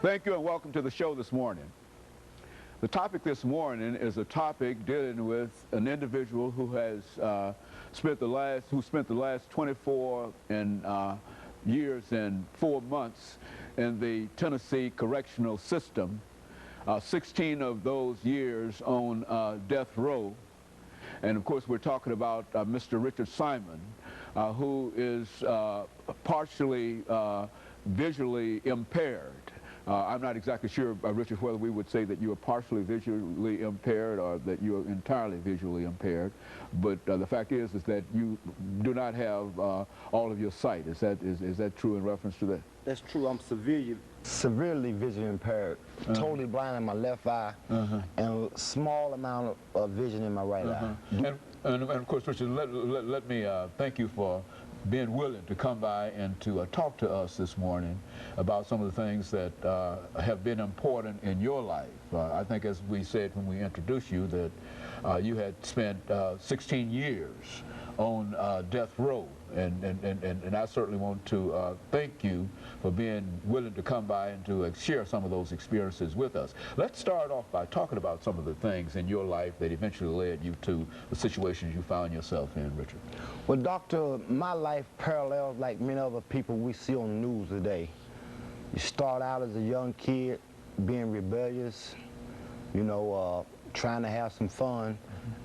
Thank you and welcome to the show this morning. The topic this morning is a topic dealing with an individual who has spent the last 24 years and 4 months in the Tennessee correctional system, 16 of those years on death row. And of course we're talking about Mr. Richard Simon, who is partially visually impaired. I'm not exactly sure, Richard, whether we would say that you are partially visually impaired or that you are entirely visually impaired. But the fact is that you do not have all of your sight. Is that true in reference to that? That's true. I'm severely visually impaired. Totally blind in my left eye, and a small amount of vision in my right eye. And of course, Richard, let me thank you for being willing to come by and to talk to us this morning about some of the things that have been important in your life. I think, as we said when we introduced you, that you had spent 16 years on death row, and I certainly want to thank you for being willing to come by and to share some of those experiences with us. Let's start off by talking about some of the things in your life that eventually led you to the situations you found yourself in, Richard. Well, Doctor, my life parallels like many other people we see on the news today. You start out as a young kid being rebellious, you know, trying to have some fun,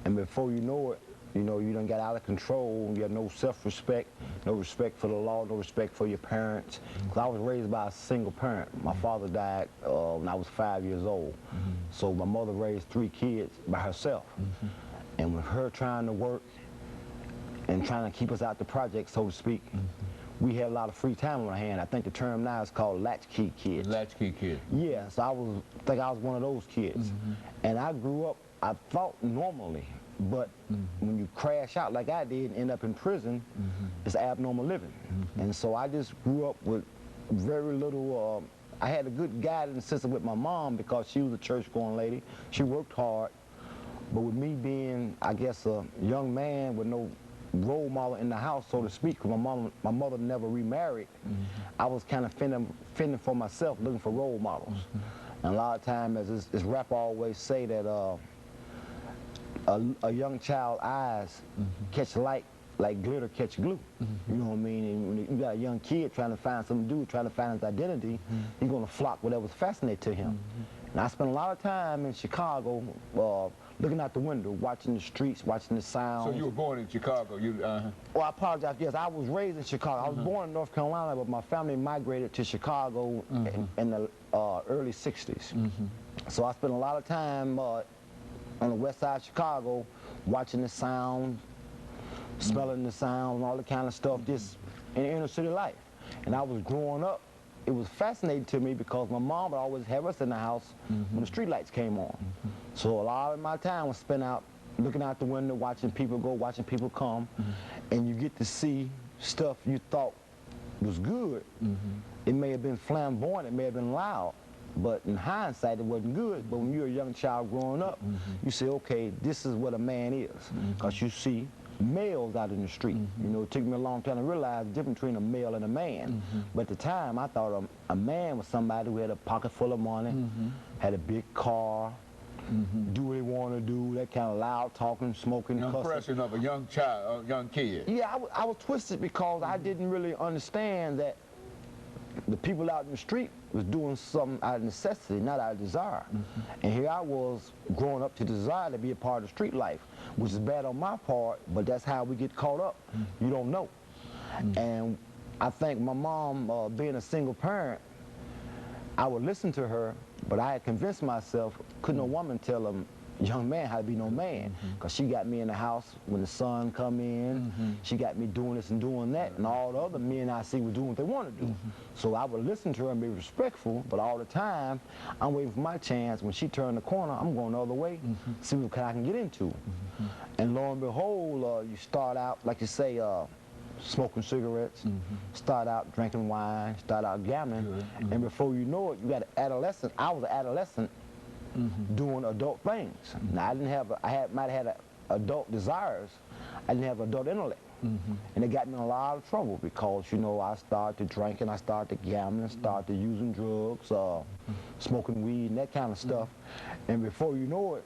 and before you know it, you know, you done got out of control. You have no self-respect, no respect for the law, no respect for your parents. Because I was raised by a single parent. My father died when I was 5 years old. So my mother raised 3 kids by herself. And with her trying to work and trying to keep us out the project, so to speak, we had a lot of free time on our hand. I think the term now is called latchkey kids. Latchkey kid. Yeah, so I think I was one of those kids. And I grew up, I thought normally. But when you crash out like I did and end up in prison, it's abnormal living. And so I just grew up with very little, I had a good guidance system with my mom because she was a church-going lady. She worked hard. But with me being, I guess, a young man with no role model in the house, so to speak, because my mother never remarried, I was kind of fending for myself, looking for role models. And a lot of times, as this rapper always say, that a young child's eyes catch light like glitter catch glue. You know what I mean? And when you got a young kid trying to find something to do, trying to find his identity, he's going to flock whatever's fascinating to him. And I spent a lot of time in Chicago looking out the window, watching the streets, watching the sounds. So you were born in Chicago? Well, I apologize. Yes, I was raised in Chicago. I was born in North Carolina, but my family migrated to Chicago in the early 60s. So I spent a lot of time on the west side of Chicago, watching the sound, smelling the sound, and all the kind of stuff, just in inner city life. And I was growing up, it was fascinating to me because my mom would always have us in the house when the street lights came on. So a lot of my time was spent out looking out the window, watching people go, watching people come, and you get to see stuff you thought was good. It may have been flamboyant, it may have been loud, but in hindsight, it wasn't good. But when you're a young child growing up, you say, okay, this is what a man is. Because you see males out in the street. You know, it took me a long time to realize the difference between a male and a man. But at the time, I thought a man was somebody who had a pocket full of money, had a big car, do what he wanted to do, that kind of loud talking, smoking, cussing. Impression of a young child, a young kid. Yeah, I was twisted because I didn't really understand that the people out in the street was doing something out of necessity, not out of desire. And here I was growing up to desire to be a part of street life, which is bad on my part, but that's how we get caught up. You don't know. And I think my mom, being a single parent, I would listen to her, but I had convinced myself, couldn't no woman tell a young man how to be no man, because she got me in the house when the sun come in, she got me doing this and doing that, and all the other men I see were doing what they want to do. So I would listen to her and be respectful, but all the time, I'm waiting for my chance. When she turned the corner, I'm going the other way, see what I can get into. And lo and behold, you start out, like you say, smoking cigarettes, start out drinking wine, start out gambling, and before you know it, you got an adolescent. I was an adolescent doing adult things. Now I didn't have, might have had adult desires. I didn't have adult intellect. And it got me in a lot of trouble because, you know, I started drinking, I started gambling, started using drugs, smoking weed and that kind of stuff. And before you know it,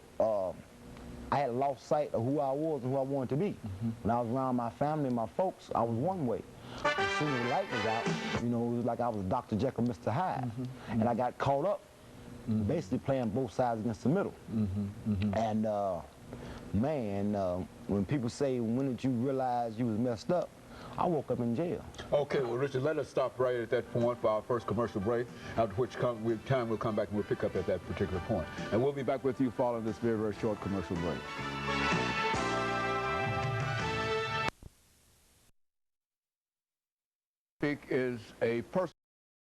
I had lost sight of who I was and who I wanted to be. When I was around my family and my folks, I was one way. As soon as the light was out, you know, it was like I was Dr. Jekyll, Mr. Hyde. And I got caught up basically playing both sides against the middle. And man, when people say, when did you realize you was messed up? I woke up in jail. Okay, well, Richard, let us stop right at that point for our first commercial break, after which we'll come back and we'll pick up at that particular point. And we'll be back with you following this very, very short commercial break. Is a person